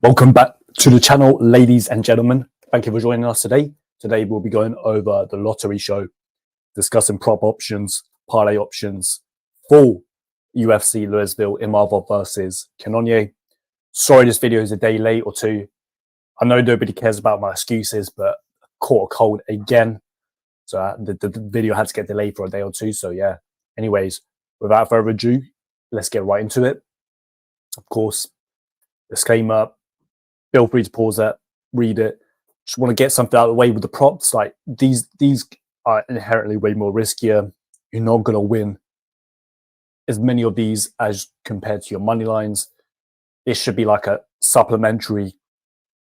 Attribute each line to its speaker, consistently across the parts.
Speaker 1: Welcome back to the channel, ladies and gentlemen. Thank you for joining us today. Today we'll be going over the lottery show, discussing prop options, parlay options for UFC Louisville Imavov versus Cannonier. Sorry this video is a day late or two. I know nobody cares about my excuses, but I caught a cold again. So the video had to get delayed for a day or two. So yeah, anyways, without further ado, let's get right into it. Of course, disclaimer, feel free to pause it, read it. Just want to get something out of the way with the props. Like these are inherently way more riskier. You're not going to win as many of these as compared to your money lines. This should be like a supplementary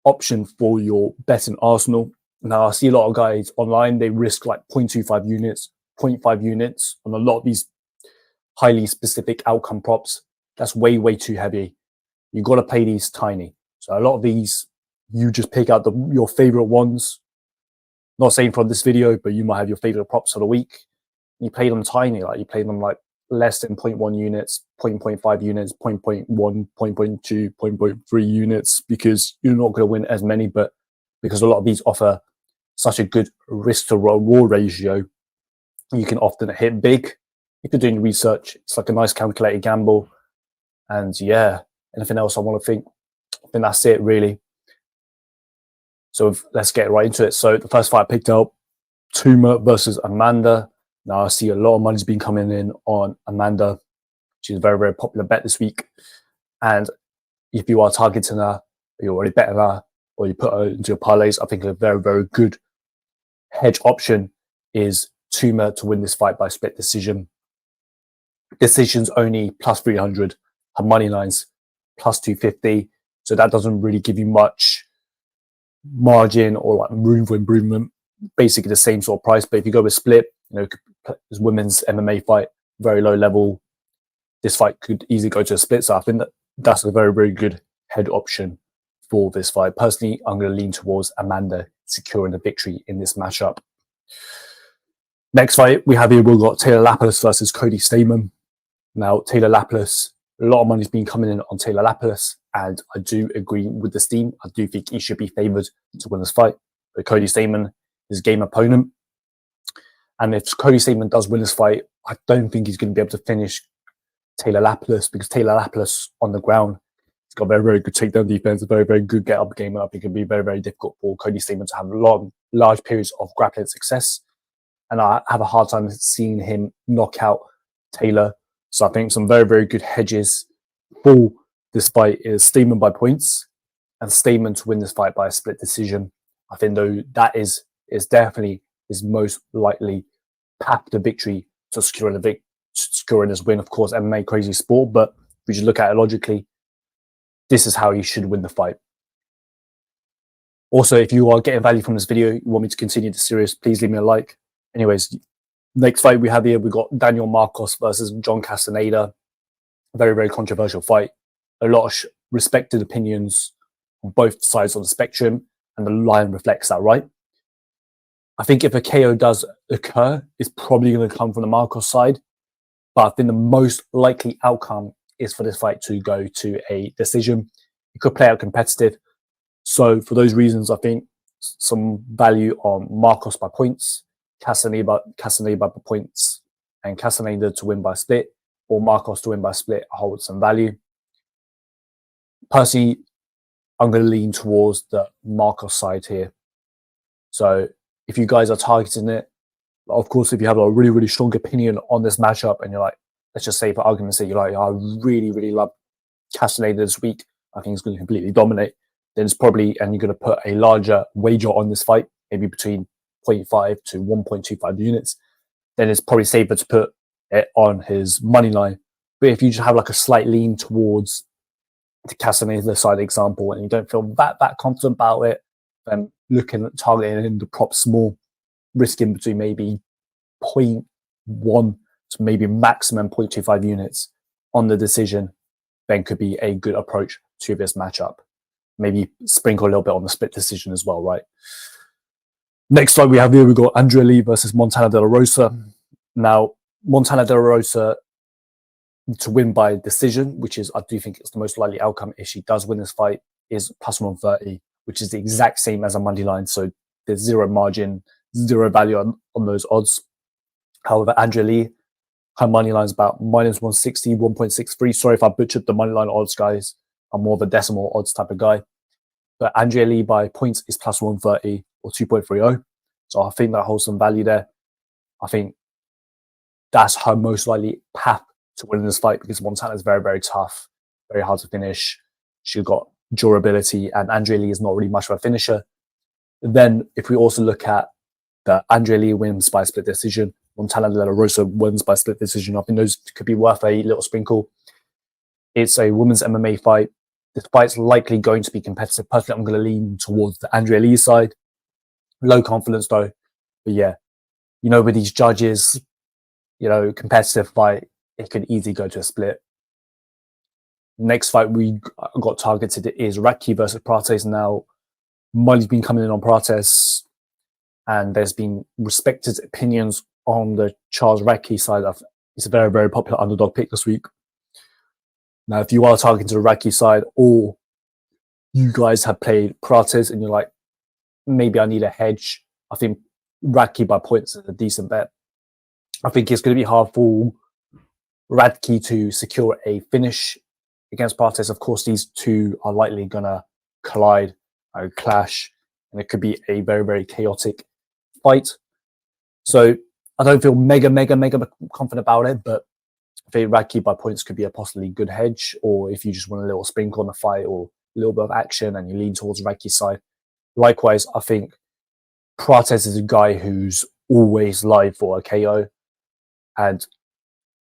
Speaker 1: option for your betting arsenal. Now, I see a lot of guys online, they risk like 0.25 units, 0.5 units on a lot of these highly specific outcome props. That's way, way too heavy. You've got to play these tiny. So a lot of these, you just pick out your favorite ones. Not saying from this video, but you might have your favorite props of the week. You play them tiny, like you play them like less than 0.1 units, 0.5 units, 0.1, 0.2, 0.3 units, because you're not going to win as many, but because a lot of these offer such a good risk to reward ratio, you can often hit big. If you're doing research, it's like a nice calculated gamble. And yeah, anything else I want to think? I think that's it really. So let's get right into it. So the first fight I picked up, Tomar versus Amanda. Now I see a lot of money's been coming in on Amanda. She's a very, very popular bet this week. And if you are targeting her, you're already betting her, or you put her into your parlays, I think a very, very good hedge option is Tomar to win this fight by split decision. Decision's only plus 300. Her money line's plus 250. So that doesn't really give you much margin or like room for improvement. Basically the same sort of price. But if you go with split, you know, this women's MMA fight, very low level. This fight could easily go to a split. So I think that's a very, very good head option for this fight. Personally, I'm going to lean towards Amanda securing the victory in this matchup. Next fight we have here, we've got Taylor Lapilus versus Cody Stamann. Now, Taylor Lapilus, a lot of money's been coming in on Taylor Lapilus, and I do agree with the team. I do think he should be favoured to win this fight. But Cody Stamann is a game opponent. And if Cody Stamann does win this fight, I don't think he's going to be able to finish Taylor Lapilus, because Taylor Lapilus on the ground, he's got very, very good takedown defense, a very, very good get-up game. And I think it can be very, very difficult for Cody Stamann to have large periods of grappling success. And I have a hard time seeing him knock out Taylor. So I think some very, very good hedges for this fight is Stamann by points and Stamann to win this fight by a split decision. I think though that is definitely his most likely path to victory to securing this win. Of course, MMA crazy sport, but if you just look at it logically, this is how he should win the fight. Also, if you are getting value from this video, you want me to continue the series, please leave me a like. Anyways, next fight we have here, we've got Daniel Marquez versus John Castañeda. Very, very controversial fight. A lot of respected opinions on both sides of the spectrum, and the line reflects that, right? I think if a KO does occur, it's probably going to come from the Marquez side. But I think the most likely outcome is for this fight to go to a decision. It could play out competitive. So for those reasons, I think some value on Marquez by points, Castañeda by points, and Castañeda to win by split, or Marquez to win by split holds some value. Personally, I'm going to lean towards the Marquez side here. So if you guys are targeting it, of course, if you have a really, really strong opinion on this matchup and you're like, let's just say for argument's sake, you're like, I really, really love Castañeda this week, I think he's going to completely dominate, then it's probably, and you're going to put a larger wager on this fight, maybe between 0.5 to 1.25 units, then it's probably safer to put it on his money line. But if you just have like a slight lean towards the Castañeda side example and you don't feel that confident about it, then looking at targeting in the props small, risking between maybe 0.1 to maybe maximum 0.25 units on the decision, then could be a good approach to this matchup. Maybe sprinkle a little bit on the split decision as well, right? Next fight we have here, we've got Andrea versus Montana De La Rosa. Now, Montana De La Rosa to win by decision, which is, I do think it's the most likely outcome if she does win this fight. is plus 130, which is the exact same as a money line. So there's zero margin, zero value on those odds. However, Andrea Lee, her money line is about minus 160, 1.63. Sorry if I butchered the money line odds, guys. I'm more of a decimal odds type of guy. But Andrea Lee by points is plus 130 or 2.30. So I think that holds some value there. I think that's her most likely path to winning this fight, because Montana is very, very tough, very hard to finish. She's got durability, and Andrea Lee is not really much of a finisher. Then, if we also look at the Andrea Lee wins by split decision, Montana De La Rosa wins by split decision, I think those could be worth a little sprinkle. It's a women's MMA fight. This fight's likely going to be competitive. Personally, I'm going to lean towards the Andrea Lee side. Low confidence though. But yeah, with these judges, competitive fight, it could easily go to a split. Next fight we got targeted is Radtke versus Prates. Now, money's been coming in on Prates, and there's been respected opinions on the Charles Radtke side. It's a very, very popular underdog pick this week. Now, if you are targeting the Radtke side, or you guys have played Prates and you're like, maybe I need a hedge, I think Radtke by points is a decent bet. I think it's going to be hard for Radtke to secure a finish against Prates. Of course, these two are likely going to collide or clash, and it could be a very, very chaotic fight. So I don't feel mega confident about it, but I think Radtke by points could be a possibly good hedge, or if you just want a little sprinkle on the fight or a little bit of action and you lean towards Radtke's side. Likewise, I think Prates is a guy who's always live for a KO, and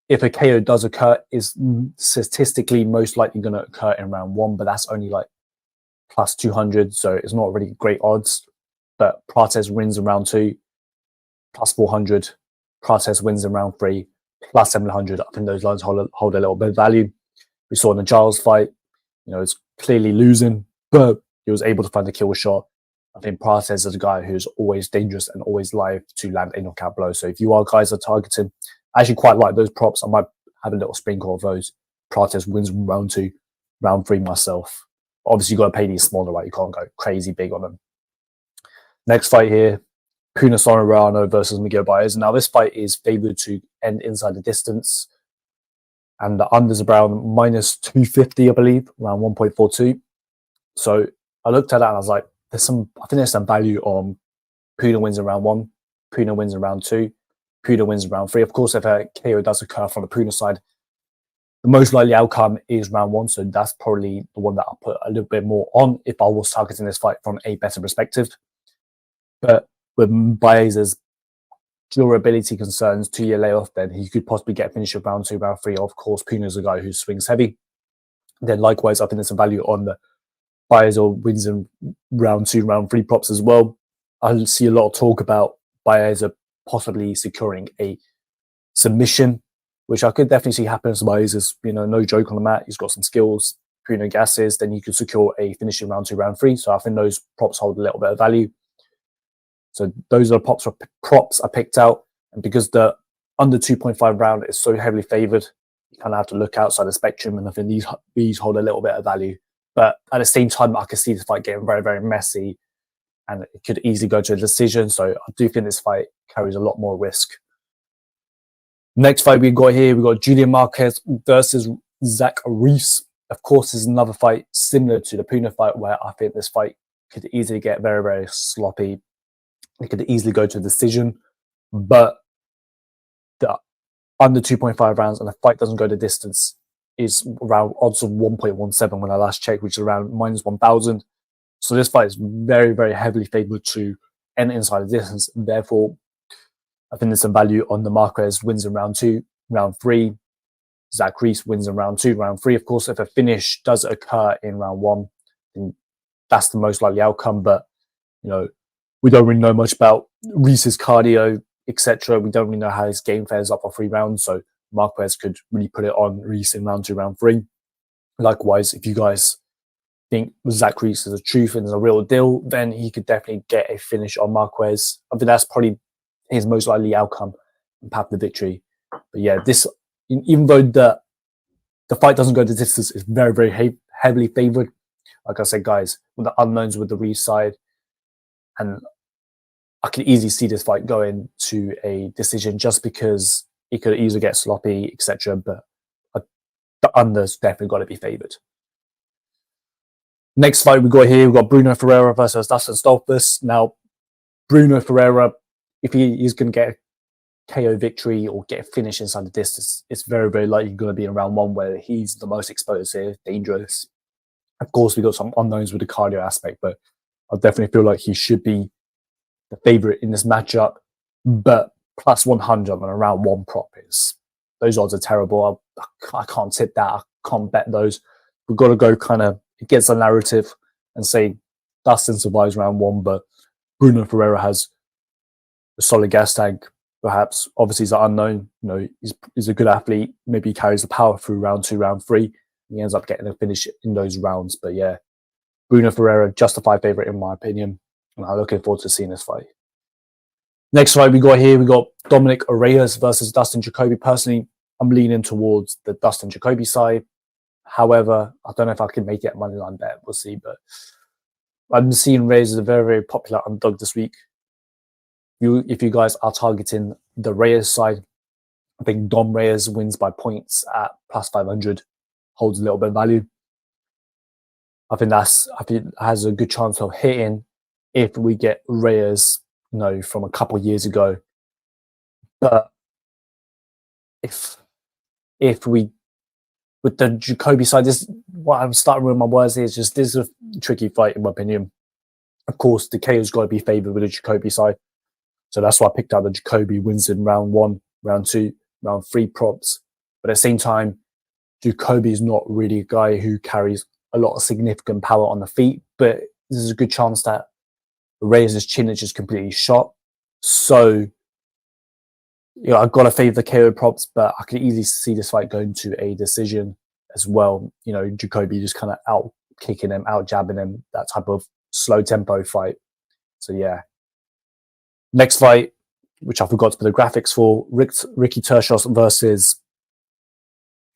Speaker 1: if a KO does occur, is statistically most likely going to occur in round 1, but that's only like plus 200, so it's not really great odds. But Prates wins in round 2, plus 400. Prates wins in round 3, plus 700. I think those lines hold a little bit of value. We saw in the Giles fight, it's clearly losing, but he was able to find a kill shot. I think Prates is a guy who's always dangerous and always live to land a knockout blow. So if you guys are targeting, I actually quite like those props. I might have a little sprinkle of those. Prates wins round 2, round 3 myself. Obviously, you've got to pay these smaller, right? You can't go crazy big on them. Next fight here, Soriano versus Miguel Baeza. Now, this fight is favored to end inside the distance, and the unders around minus 250, I believe, around 1.42. So I looked at that and I was like, I think there's some value on Puja wins in round 1, Puja wins in round 2, Puja wins in round 3. Of course, if a KO does occur from the Puja side, the most likely outcome is round 1. So that's probably the one that I'll put a little bit more on if I was targeting this fight from a better perspective. But with Baeza's durability concerns, 2-year layoff, then he could possibly get a finish of round 2, round 3. Of course, Puja is a guy who swings heavy. Then likewise, I think there's some value on the Baeza wins in round 2, round 3 props as well. I see a lot of talk about Baeza possibly securing a submission, which I could definitely see happen. So Baeza's, no joke on the mat. He's got some skills, Puja gases. Then you could secure a finish in round 2, round 3. So I think those props hold a little bit of value. So those are props I picked out. And because the under 2.5 round is so heavily favored, you kind of have to look outside the spectrum. And I think these hold a little bit of value. But at the same time, I can see this fight getting very, very messy, and it could easily go to a decision. So I do think this fight carries a lot more risk. Next fight we got here, we got Julian Marquez versus Reese. Of course, this is another fight similar to the Puja fight, where I think this fight could easily get very, very sloppy. It could easily go to a decision, but the under 2.5 rounds and the fight doesn't go the distance is around odds of 1.17 when I last checked, which is around minus 1,000. So this fight is very, very heavily favored to end inside the distance. Therefore, I think there's some value on the Marquez wins in round 2, round 3. Reese wins in round 2, round 3. Of course, if a finish does occur in round 1, then that's the most likely outcome. But, we don't really know much about Reese's cardio, etc. We don't really know how his game fares up for 3 rounds. So Marquez could really put it on Reese in round 2, round 3. Likewise, if you guys think Reese is a truth and is a real deal, then he could definitely get a finish on Marquez. I think that's probably his most likely outcome and path to victory. But yeah, this, even though the fight doesn't go the distance, it's very, very heavily favored. like I said, guys, with the unknowns with the Reese side, and I could easily see this fight going to a decision just because it could easily get sloppy, etc. But the under's definitely got to be favoured. Next fight we got here, we've got Brunno Ferreira versus Dustin Stoltzfus. Now, Brunno Ferreira, if he is going to get a KO victory or get a finish inside the distance, it's very, very likely going to be in round one where he's the most explosive, dangerous. Of course, we got some unknowns with the cardio aspect, but I definitely feel like he should be the favourite in this matchup. But plus 100 on a round one prop those odds are terrible. I can't tip that. I can't bet those. We've got to go kind of against the narrative and say Dustin survives round one, but Brunno Ferreira has a solid gas tank. Perhaps, obviously, he's an unknown. You know, he's a good athlete. Maybe he carries the power through round 2, round 3. He ends up getting a finish in those rounds. But yeah, Brunno Ferreira, justified favourite in my opinion. And I'm looking forward to seeing this fight. Next fight we got here, we got Dominick Reyes versus Dustin Jacoby. Personally, I'm leaning towards the Dustin Jacoby side. However, I don't know if I can make it a money line bet. We'll see. But I'm seeing Reyes as a very, very popular underdog this week. If you guys are targeting the Reyes side, I think Dom Reyes wins by points at plus 500, holds a little bit of value. I think has a good chance of hitting if we get Reyes, you know, from a couple of years ago. But if we with the Jacoby side, this what I'm starting with my words here is just this is a tricky fight in my opinion. Of course, the KO's got to be favoured with the Jacoby side. So that's why I picked out the Jacoby wins in round 1, round 2, round 3 props. But at the same time, Jacoby is not really a guy who carries a lot of significant power on the feet. But there's a good chance that Reyes' chin is just completely shot. So, you know, I've got to favour the KO props, but I can easily see this fight going to a decision as well. You know, Jacoby just kind of out kicking him, out jabbing him, that type of slow tempo fight. So, yeah. Next fight, which I forgot to put the graphics for, Ricky Tershos versus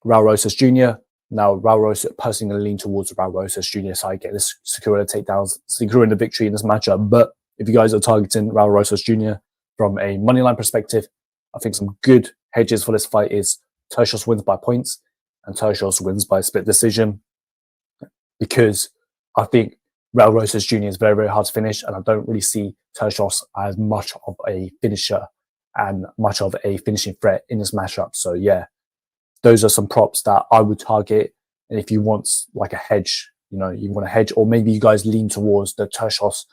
Speaker 1: Raul Rosas Jr. Now, Raul Rosas personally going to lean towards Raul Rosas Jr. side, get this securing the takedowns, securing the victory in this matchup. But if you guys are targeting Raul Rosas Jr. from a moneyline perspective, I think some good hedges for this fight is Tershos wins by points and Tershos wins by split decision, because I think Raul Rosas Jr. is very, very hard to finish, and I don't really see Tershos as much of a finisher and much of a finishing threat in this matchup. So yeah, those are some props that I would target. And if you want like a hedge, you know, you want a hedge, or maybe you guys lean towards the Tershos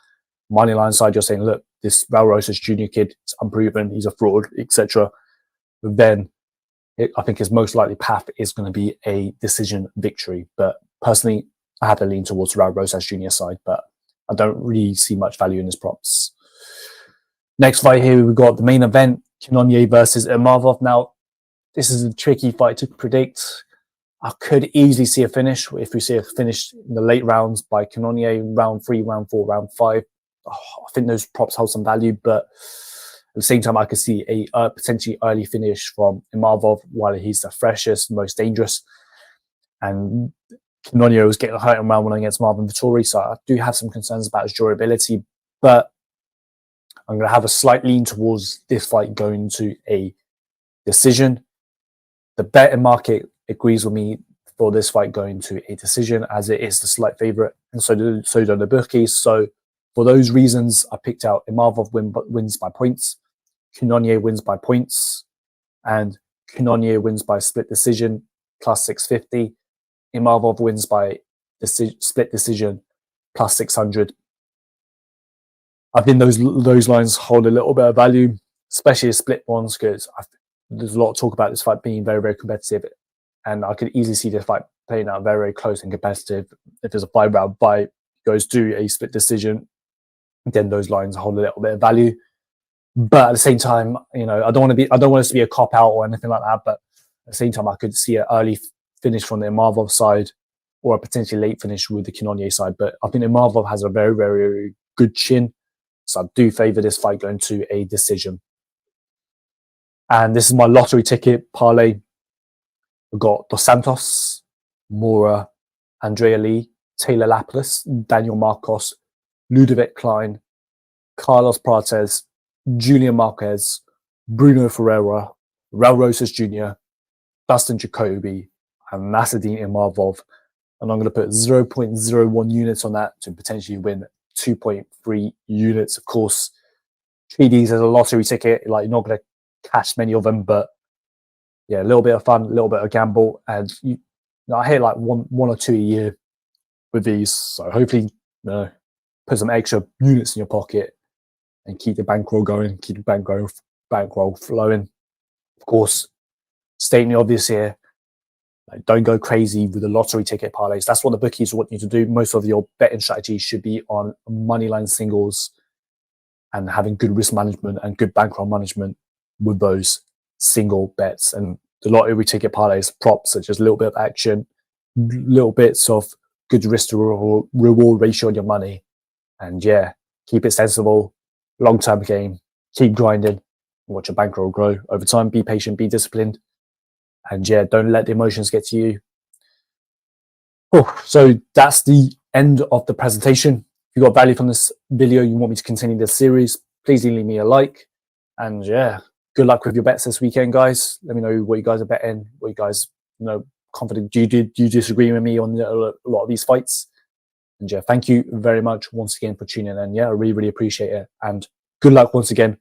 Speaker 1: moneyline side, you're saying, look, this Raul Rosas Jr. kid is unproven, he's a fraud, etc. Then I think his most likely path is going to be a decision victory. But personally, I have to lean towards Raul Rosas Jr. side, but I don't really see much value in his props. Next fight here, we've got the main event, Cannonier versus Imavov. Now, this is a tricky fight to predict. I could easily see a finish. If we see a finish in the late rounds by Cannonier, round 3, round 4, round 5, I think those props hold some value, but at the same time, I could see a potentially early finish from Imavov while he's the freshest, most dangerous. And Cannonier was getting hurt in round 1 against Marvin Vettori, so I do have some concerns about his durability, but I'm going to have a slight lean towards this fight going to a decision. The betting market agrees with me for this fight going to a decision, as it is the slight favourite, and so do the bookies. So for those reasons, I picked out Imavov wins by points, Cannonier wins by points, and Cannonier wins by split decision plus 650. Imavov wins by split decision plus 600. I think those lines hold a little bit of value, especially the split ones, because there's a lot of talk about this fight being very, very competitive. And I could easily see this fight playing out very, very close and competitive. If there's a 5-round fight, goes to a split decision, then those lines hold a little bit of value. But at the same time, you know, I don't want this to be a cop out or anything like that. But at the same time, I could see an early finish from the Imavov side or a potentially late finish with the Cannonier side. But I think Imavov has a very, very, very good chin. So I do favour this fight going to a decision. And this is my lottery ticket parlay. We've got Dos Santos, Mora, Andrea Lee, Taylor Lapilus, Daniel Marcos, Ludovic Klein, Carlos Prates, Julian Marquez, Bruno Ferreira, Raul Rosas Jr., Dustin Jacoby, and Nassourdine Imavov. And I'm going to put 0.01 units on that to potentially win 2.3 units. Of course, treat these as a lottery ticket. Like, you're not going to cash many of them, but yeah, a little bit of fun, a little bit of gamble. And I hit like one or two a year with these. So hopefully, put some extra units in your pocket and keep the bankroll going, keep the bankroll flowing. Of course, stating the obvious here, like, don't go crazy with the lottery ticket parlays. That's what the bookies want you to do. Most of your betting strategies should be on moneyline singles and having good risk management and good bankroll management with those single bets. And the lottery ticket parlays, props, are just a little bit of action, little bits of good risk to reward ratio on your money. And yeah, keep it sensible, long-term game, keep grinding, watch your bankroll grow over time. Be patient, be disciplined. And yeah, don't let the emotions get to you. Oh, so that's the end of the presentation. If you got value from this video, you want me to continue this series, please leave me a like. And yeah, good luck with your bets this weekend, guys. Let me know what you guys are betting, what you guys, confident. Do you disagree with me on a lot of these fights? And yeah, thank you very much once again for tuning in. Yeah, I really, really appreciate it. And good luck once again